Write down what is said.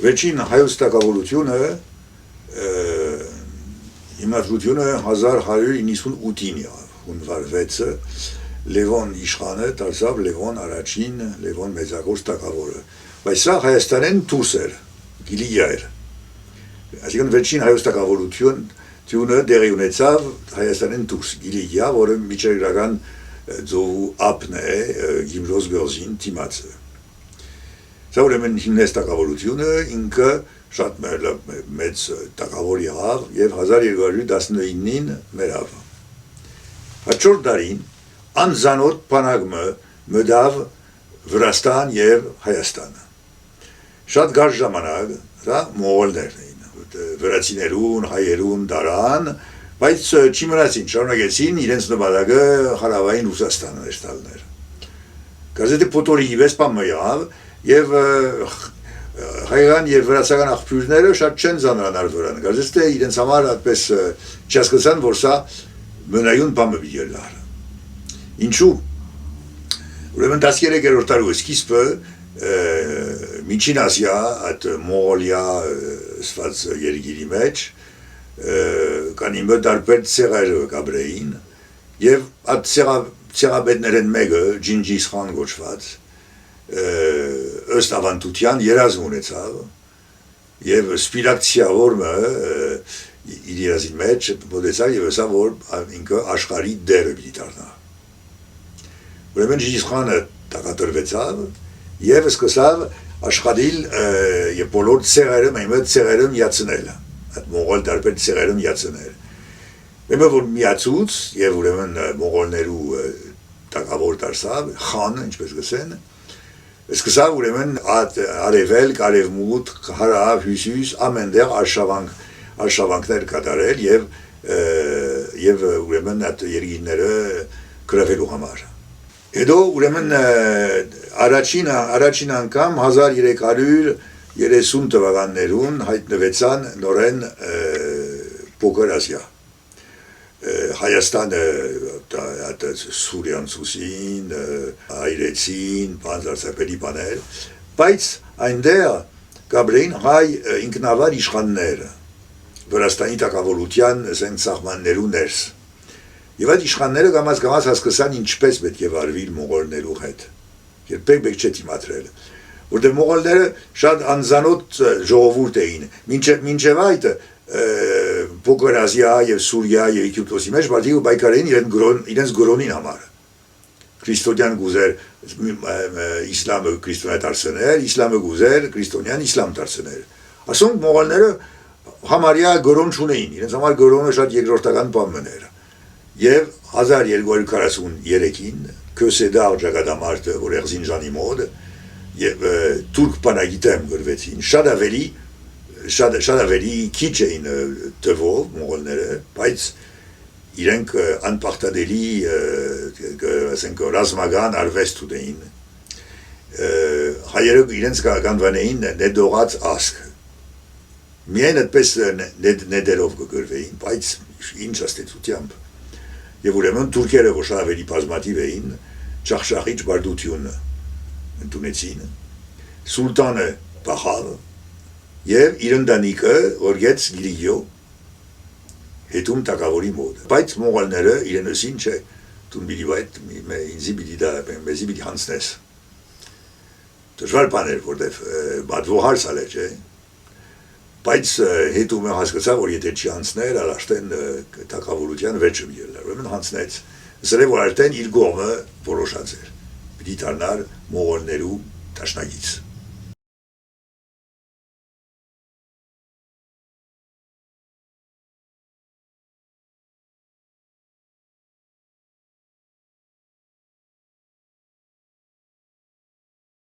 Վերջին հայոց տակավորությունը հիմնադրությունը 1198-ին եղավ, հունվար 6-ը Լևոն իշխանը դարձավ Լևոն առաջին, Լևոն մեծագործ տակավորը, բայց սա Հայաստանեն դուրս էր, Գիլիա էր, այսինքն վերջին հայոց տակավորությունը դեղի ունեցավ Հայաստանեն դուրս, Գիլիա, որը միջերգրական ձողու ափն է Գիմրոզ գորզին դիմացը։ Սա ուրեմն հիմնեց տակավորությունը, ինքը շատ մեծ տակավոր եղավ և 1219-ին մեռավ։ Հաջորդ տարին անձանոտ բանակը մտավ Վրաստան և Հայաստանը։ Շատ կարճ ժամանակ դա մողոլներն էին, վրացիներուն, հայերուն դարան, բայց չի մնացին, շարունակեցին իրենց նպատակը հարավային Ռուսաստանը տալներ։ Գազետի փոթորիկի վեսպամը եղավ և հայկական և վրացական աղբյուրները շատ չեն ծանրանալ վրան, գազետը իրենց համար այդպես չհասկացան, որ սա մնայուն բամը բիելար։ Ինչու, ուրեմն 13-րդ դարու սկիզբը Միջին Ասիա, այդ Մոնղոլիա սված երկիրի մեջ, կան իմը դարբեր ցեղեր կաբրեին, և այդ ցեղաբեդներեն մեկը Ջինջիս խան գոչված, ըստ ավանդության երազմ ունեցավ, և սպիրակ ցիավորմը իր երազի մեջ մոտեցավ և ասավ, որ ինքը աշխարհի դերը պիտի դառնա։ Ուրեմն Ջինջիս խանը տակատրվեցավ և սկսավ աշխատել և բոլոր ցեղերը միացնել, այդ մոնղոլ տարբեր ցեղերը միացնել։ Ուրեմն որ միացուց և ուրեմն մոնղոլներու տակավոր դարձավ, խան, ինչպես գսեն, սկսավ ուրեմն արևելք, արևմուտք, հարավ, հյուսիս, ամենտեղ արշավանքներ կատարել և ուրեմն այդ երկիրները գրավելու համար։ Հետո ուրեմն առաջին անգամ 1330 թվականներուն հայտնվեցան նորեն Փոքր Ասիա, Հայաստանը Սուրյան ցուսին, այրեցին, բանձարսապելի բաներ, բայց այնտեղ կաբրեին հայ ինքնավար իշխանները, Վրաստանի տակավորության սահմաններու ներս։ Եվ այդ իշխանները կամաց հասկացան ինչպես պետք է վարվել մոնղոլներու հետ, երբեք չէ դիմադրել, որտեղ մոնղոլները շատ անձանոտ ժողովուրդ էին, մինչև այդ Փոքր Ասիա և Սուրիա և Եգիպտոսի մեջ մարդիկ պայքարեին իրենց գրոնին համար, քրիստոնյան գուզեր իսլամը քրիստոնյա դարձնել, իսլամը գուզեր քրիստոնյան իսլամ դարձնել։ Ասոնք մոնղոլները համարյա գրոն չունեին, իրենց համար գրոնը շատ երկրորդական բան էր։ Եվ 1243-ին Քյոսեդար ճակատամարտը, որ Էրզինջանի մոտ, և թուրք բանակի դեմ գրվեցին, շատ ավելի քիչ էին թվով մոնղոլները, բայց իրենք անպարտադելի ռազմական արվեստ ունեին, հայերը իրենց կանվանեին նետողած ասք, միայն այդպես նետերով կգրվեին, բայց ինչ աստեցությամբ։ Եվ ուրեմն թուրքերը, որ շատ ավելի բազմաթիվ էին, ջախջախիչ բարդություն ընդունեցին, սուլտանը փախավ և իր ընտանիքը օրգեց Գիլիո հետում տակավորի մոտ։ Բայց մոնղոլները իրենեսին չէ, դու մեզի պիտի հանցնես։ Դժվար բան էր, որտև բադվո հարցալ է, չէ։ Բայց հետում հասկացավ, որ եթե չի հանցներ, արդեն տակավորության վերջը ելներ, ուրեմն հանցնեց, ասել է, որ արդեն իր կողմը որոշած էր, պիտի դառնար մոնղոլներու դաշնակից։